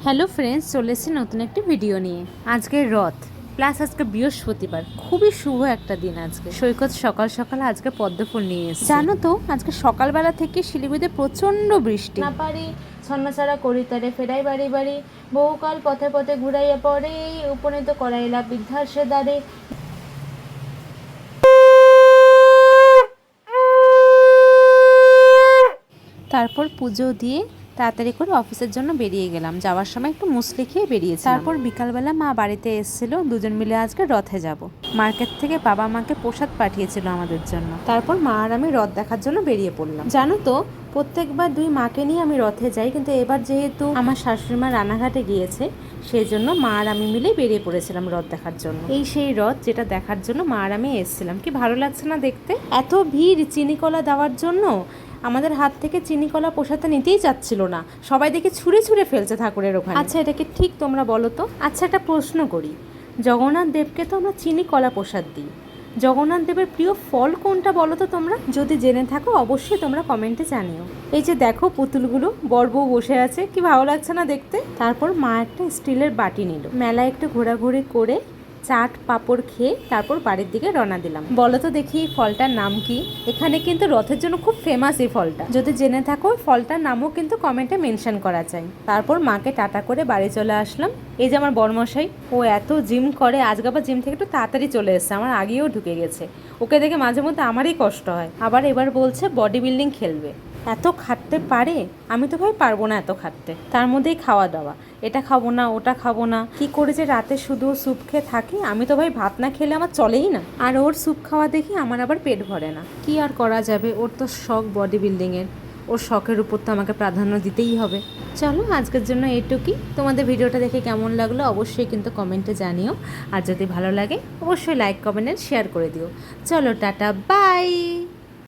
Hello friends, চলে এসেছি নতুন একটি ভিডিও নিয়ে। আজকের রথ প্লাস আজকে বৃহস্পতিবার, খুবই শুভ একটা দিন। আজকে সৈকত সকাল সকাল আজকে পদ্মফুল নিয়ে এসেছে। জানো তো আজকে সকালবেলা থেকে শিলিগুড়িতে প্রচণ্ড বৃষ্টি। না পারি ছন্নছাড়া করিতারে ফেরাই বাড়ি বাড়ি, বহুকাল পথে পথে ঘুরাইয়া পড়ে, উপনীত করাইলা বৃদ্ধার সে দ্বারে। তারপর পুজো দিয়ে তাড়াতাড়ি করে অফিসের জন্য বেরিয়ে গেলাম। যাওয়ার সময় একটু মুসলি খেয়ে বেরিয়েছি। তারপর বিকালবেলা মা বাড়িতে এসেছিল, দুজন মিলে আজকে রথে যাব। মার্কেট থেকে বাবা মাকে প্রসাদ পাঠিয়েছিল আমাদের জন্য। তারপর মা আর আমি রথ দেখার জন্য বেরিয়ে পড়লাম। জানো তো প্রত্যেকবার দুই মাকে নিয়ে আমি রথে যাই, কিন্তু এবার যেহেতু আমার শাশুড়ি মা রানাঘাটে গিয়েছে, সেই জন্য মা আর আমি মিলে বেরিয়ে পড়েছিলাম রথ দেখার জন্য। এই সেই রথ যেটা দেখার জন্য মা আর আমি এসেছিলাম। কি ভালো লাগছে না দেখতে? এত ভিড় চিনি কলা দেওয়ার জন্য। আমাদের হাত থেকে চিনি কলা প্রসাদটা নিতেই চাচ্ছিল না, সবাই দেখে ছুঁড়ে ছুঁড়ে ফেলছে ঠাকুরের ওখানে। আচ্ছা এটাকে ঠিক তোমরা বলো তো। আচ্ছা একটা প্রশ্ন করি, জগন্নাথ দেবকে তো আমরা চিনি কলা প্রসাদ দিই, জগন্নাথ দেবের প্রিয় ফল কোনটা বলো তো তোমরা? যদি জেনে থাকো অবশ্যই তোমরা কমেন্টে জানিও। এই যে দেখো পুতুলগুলো, বর বউ বসে আছে, কি ভালো লাগছে না দেখতে? তারপর মা একটা স্টিলের বাটি নিল, মেলায় একটু ঘোরাঘুরি করে চাট পাঁপড় খেয়ে তারপর বাড়ির দিকে রওনা দিলাম। বলো তো দেখি এই ফলটার নাম কি? এখানে কিন্তু রথের জন্য খুব ফেমাস এই ফলটা। যদি জেনে থাকো ফলটার নামও কিন্তু কমেন্টে মেনশন করা চাই। তারপর মাকে টাটা করে বাড়ি চলে আসলাম। এই যে আমার বড়মশাই, ও এত জিম করে, আজকে আবার জিম থেকে একটু তাড়াতাড়ি চলে এসেছে, আমার আগেও ঢুকে গেছে। ওকে দেখে মাঝে মধ্যে আমারই কষ্ট হয়। আবার এবার বলছে বডি বিল্ডিং খেলবে। এত খাটতে পারে? আমি তো ভাই পারবো না এত খাটতে। তার মধ্যেই খাওয়া দাওয়া, এটা খাবো না ওটা খাবো না, কি করে যে রাতে শুধু স্যুপ খেয়ে থাকে। আমি তো ভাই ভাত না খেলে আমার চলেই না। আর ওর স্যুপ খাওয়া দেখে আমার আবার পেট ভরে না। কি আর করা যাবে, ওর তো শখ বডি বিল্ডিংয়ের, ওর শখের উপর তো আমাকে প্রাধান্য দিতেই হবে। চলো আজকের জন্য এইটুকুই। তোমাদের ভিডিওটা দেখে কেমন লাগলো অবশ্যই কিন্তু কমেন্টে জানিও। আর যদি ভালো লাগে অবশ্যই লাইক কমেন্ট শেয়ার করে দিও। চলো টাটা বাই।